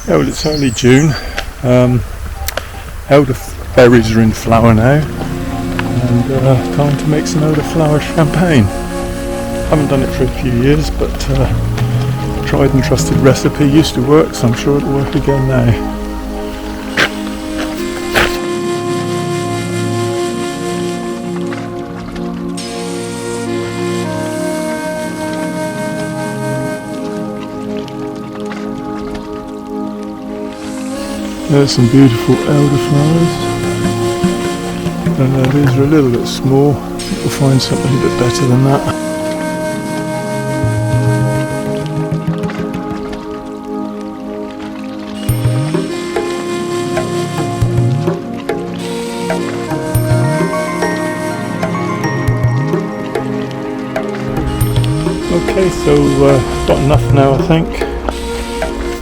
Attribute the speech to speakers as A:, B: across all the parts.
A: Yeah, well, it's early June. Elderberries are in flower now, and time to make some elderflower champagne. Haven't done it for a few years, but tried and trusted recipe used to work, so I'm sure it'll work again now. There's some beautiful elderflowers. These are a little bit small. We'll find something a bit better than that. Okay, so got enough now, I think.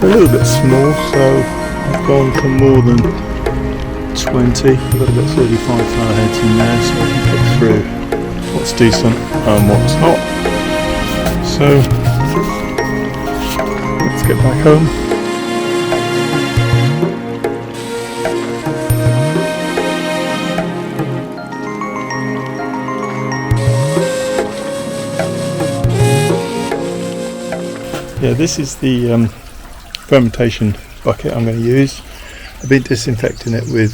A: They're a little bit small, so I've gone for more than 20. I've got about 35 flower heads in there, so I can pick through what's decent and what's not. So let's get back home. Yeah, this is the fermentation bucket I'm going to use. I've been disinfecting it with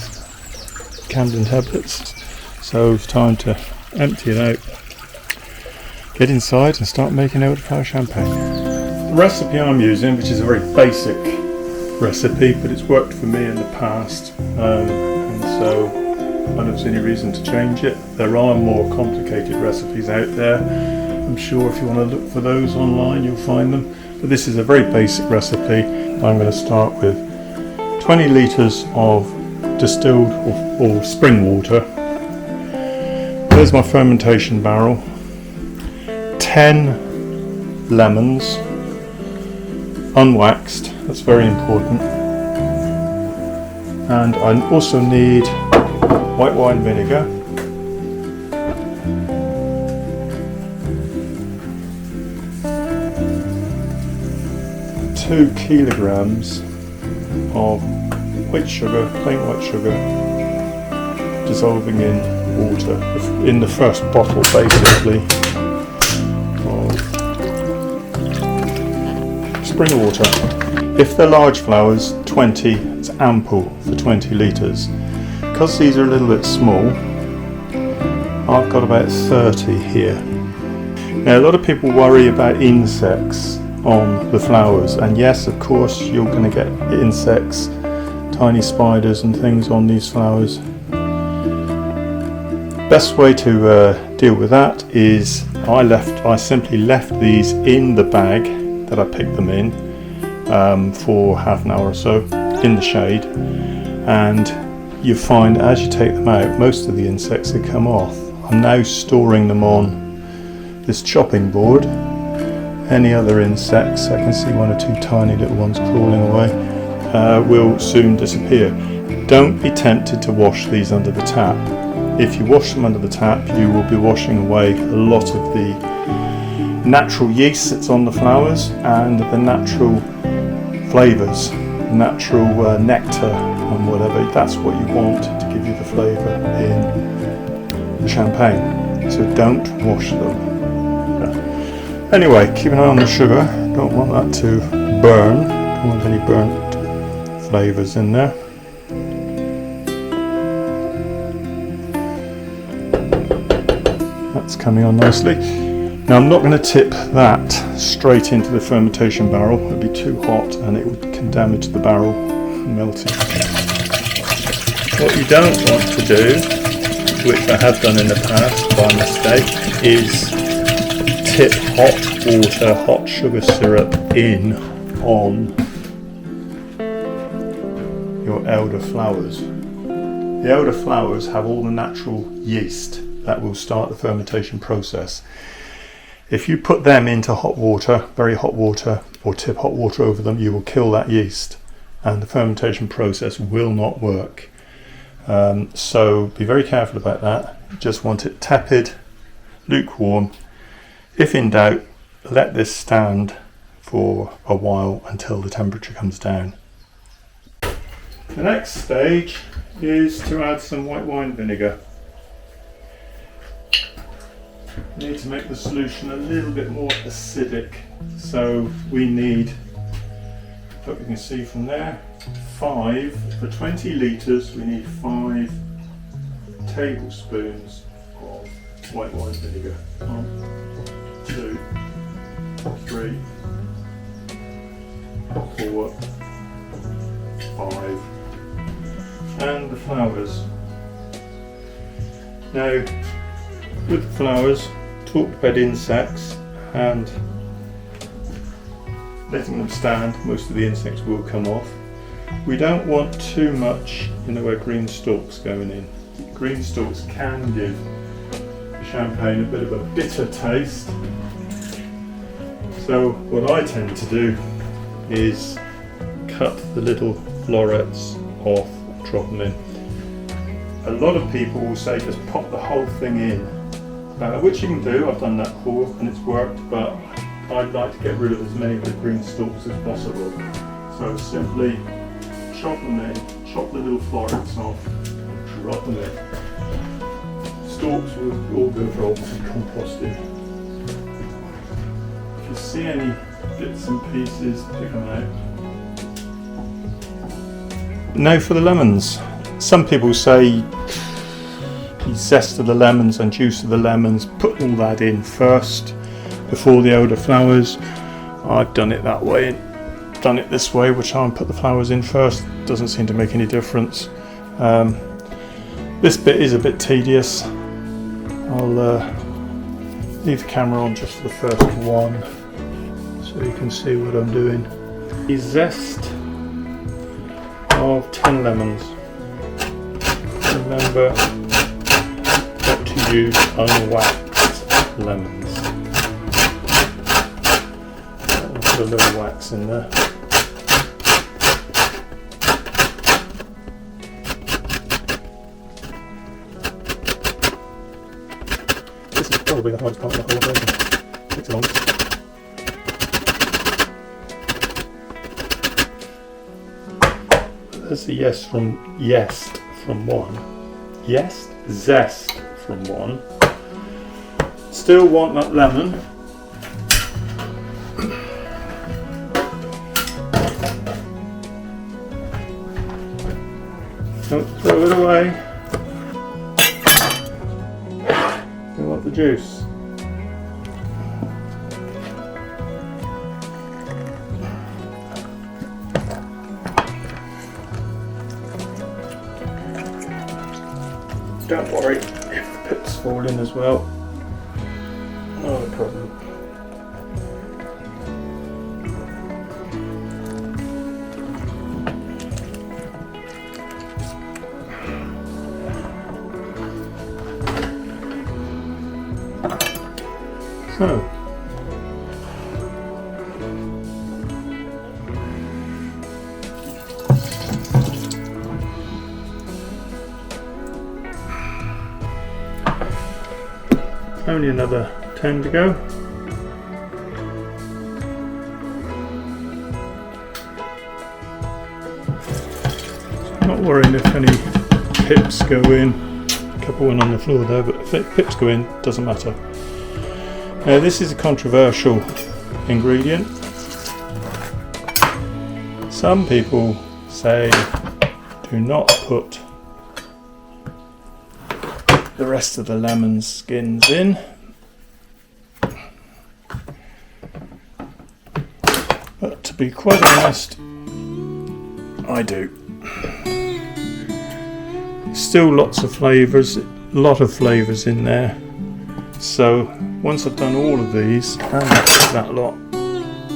A: Camden tablets, so it's time to empty it out, get inside and start making elderflower champagne. The recipe I'm using, which is a very basic recipe, but it's worked for me in the past, and so I don't see any reason to change it. There are more complicated recipes out there. I'm sure if you want to look for those online you'll find them, but this is a very basic recipe. I'm going to start with 20 litres of distilled or spring water. There's my fermentation barrel. 10 lemons, unwaxed, that's very important. And I also need white wine vinegar. Two kilograms of white sugar, plain white sugar, dissolving in water, in the first bottle basically, of spring water. If they're large flowers, 20 is ample for 20 litres. Because these are a little bit small, I've got about 30 here. Now a lot of people worry about insects on the flowers, and yes, of course you're going to get insects, tiny spiders and things on these flowers. Best way to deal with that is I simply left these in the bag that I picked them in for half an hour or so in the shade, and you find as you take them out most of the insects have come off. I'm now storing them on this chopping board. Any other insects, I can see one or two tiny little ones crawling away, will soon disappear. Don't be tempted to wash these under the tap. If you wash them under the tap, you will be washing away a lot of the natural yeast that's on the flowers and the natural flavours, natural nectar and whatever. That's what you want to give you the flavour in the champagne. So don't wash them. Anyway, keep an eye on the sugar. Don't want that to burn. Don't want any burnt flavours in there. That's coming on nicely. Now I'm not going to tip that straight into the fermentation barrel. It would be too hot and it can damage the barrel, melting. What you don't want to do, which I have done in the past by mistake, is tip hot water, hot sugar syrup in on your elderflowers. The elderflowers have all the natural yeast that will start the fermentation process. If you put them into hot water, very hot water, or tip hot water over them, you will kill that yeast and the fermentation process will not work. So be very careful about that. You just want it tepid, lukewarm. If in doubt, let this stand for a while until the temperature comes down. The next stage is to add some white wine vinegar. We need to make the solution a little bit more acidic, so we need, hope you can see from there, for 20 litres we need 5 tablespoons of white wine vinegar. 1, 2, 3, 4, 5, and the flowers. Now, with the flowers, talked about insects and letting them stand. Most of the insects will come off. We don't want too much in the way of green stalks going in. Green stalks can give the champagne a bit of a bitter taste. So what I tend to do is cut the little florets off, drop them in. A lot of people will say just pop the whole thing in, which you can do. I've done that before and it's worked, but I'd like to get rid of as many of the green stalks as possible. So simply chop them in, chop the little florets off, and drop them in. Stalks will all go for obviously composting. If you see any bits and pieces, pick them out. Now for the lemons. Some people say the zest of the lemons and juice of the lemons, put all that in first before the elderflowers. I've done it that way, done it this way, which I put the flowers in first. Doesn't seem to make any difference. This bit is a bit tedious. I'll leave the camera on just for the first one so you can see what I'm doing. The zest of 10 lemons. Remember not to use unwaxed lemons. I'll put a little wax in there. This is probably the hardest part of the whole version. Takes the longest. There's the zest from one. Zest from one. Still want that lemon. Don't throw it away. We want the juice. Don't worry if the pips fall in as well. No problem. So, only another 10 to go. So I'm not worrying if any pips go in. A couple went on the floor there, but if pips go in, doesn't matter. This is a controversial ingredient. Some people say do not put the rest of the lemon skins in. But to be quite honest, I do. Still lots of flavours, a lot of flavours in there. So once I've done all of these and that lot,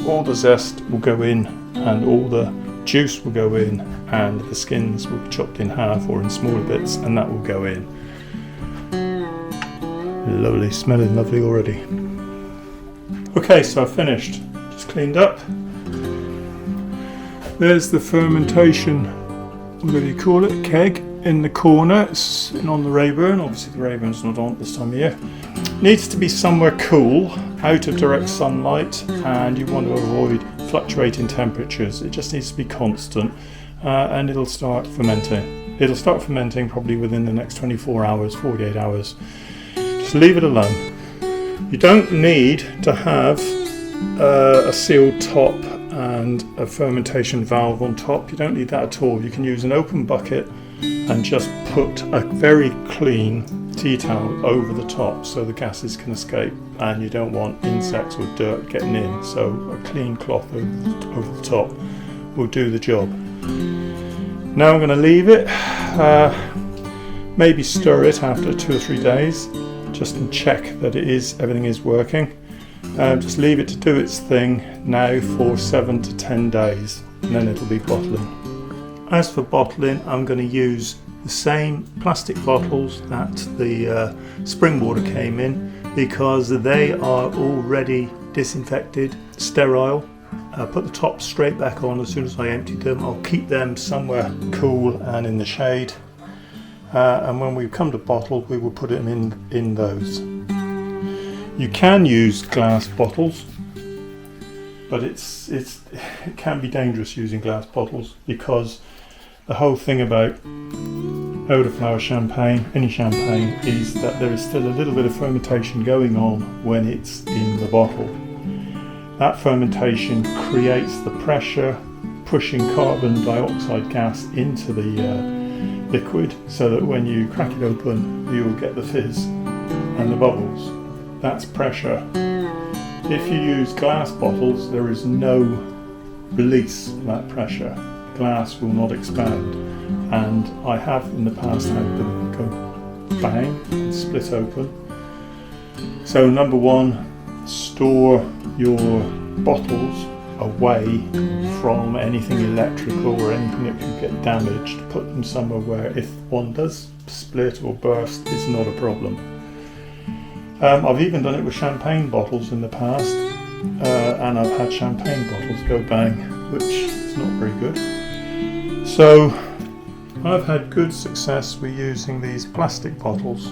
A: all the zest will go in and all the juice will go in and the skins will be chopped in half or in smaller bits and that will go in. Lovely, smelling lovely already. Okay, so I've finished. Just cleaned up. There's the fermentation, what do you call it, keg in the corner. It's sitting on the Rayburn. Obviously the Rayburn's not on at this time of year. Needs to be somewhere cool, out of direct sunlight, and you want to avoid fluctuating temperatures. It just needs to be constant. and it'll start fermenting. It'll start fermenting probably within the next 24 hours, 48 hours. Just leave it alone. You don't need to have a sealed top and a fermentation valve on top. You don't need that at all. You can use an open bucket and just put a very clean tea towel over the top so the gases can escape, and you don't want insects or dirt getting in, so a clean cloth over the top will do the job. Now I'm going to leave it, maybe stir it after 2 or 3 days just to check that everything is working. Just leave it to do its thing now for 7 to 10 days, and then it'll be bottling. As for bottling, I'm going to use the same plastic bottles that the spring water came in, because they are already disinfected, sterile. I'll put the top straight back on as soon as I empty them. I'll keep them somewhere cool and in the shade, and when we come to bottle, we will put them in those. You can use glass bottles, but it can be dangerous using glass bottles, because the whole thing about elderflower champagne, any champagne, is that there is still a little bit of fermentation going on when it's in the bottle. That fermentation creates the pressure, pushing carbon dioxide gas into the liquid, so that when you crack it open, you'll get the fizz and the bubbles. That's pressure. If you use glass bottles, there is no release of that pressure. Glass will not expand, and I have in the past had them go bang and split open. So number one, store your bottles away from anything electrical or anything that could get damaged. Put them somewhere where if one does split or burst, it's not a problem. I've even done it with champagne bottles in the past, and I've had champagne bottles go bang, which is not very good. So I've had good success with using these plastic bottles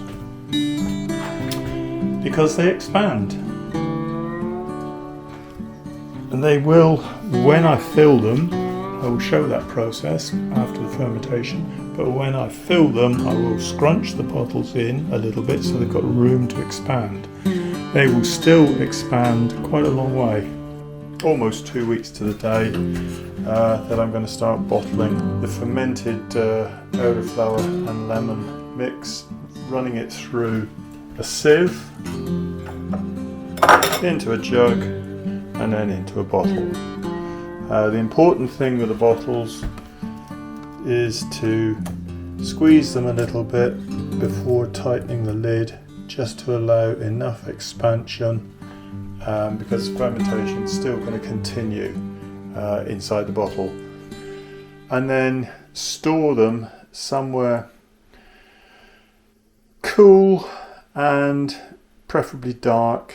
A: because they expand, and they will, when I fill them, I will show that process after the fermentation, but when I fill them, I will scrunch the bottles in a little bit so they've got room to expand. They will still expand quite a long way. Almost 2 weeks to the day that I'm going to start bottling the fermented elderflower and lemon mix, running it through a sieve, into a jug, and then into a bottle. The important thing with the bottles is to squeeze them a little bit before tightening the lid, just to allow enough expansion, because fermentation is still going to continue inside the bottle. And then store them somewhere cool and preferably dark,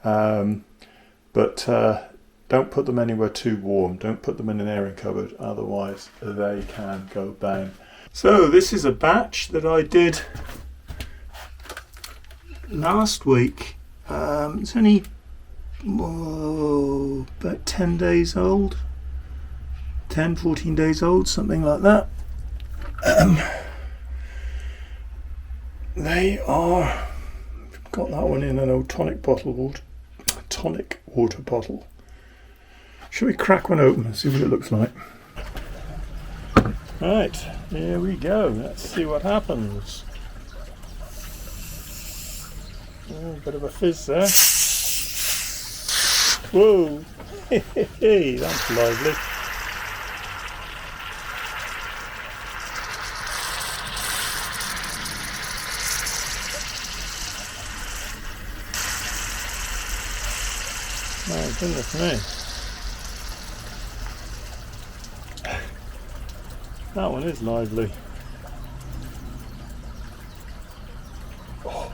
A: but don't put them anywhere too warm. Don't put them in an airing cupboard, otherwise they can go bang. So this is a batch that I did last week. It's only about 10 days old, 14 days old, something like that. They are, got that one in an old tonic water bottle. Shall we crack one open and see what it looks like? Right, here we go. Let's see what happens. Oh, a bit of a fizz there. Whoa! Hey, that's lively. My goodness me. That one is lively. Oh.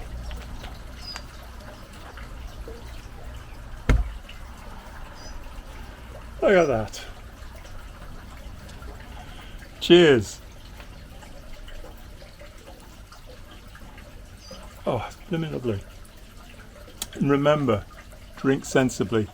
A: Look at that. Cheers. Oh, it's blooming lovely. And remember, drink sensibly.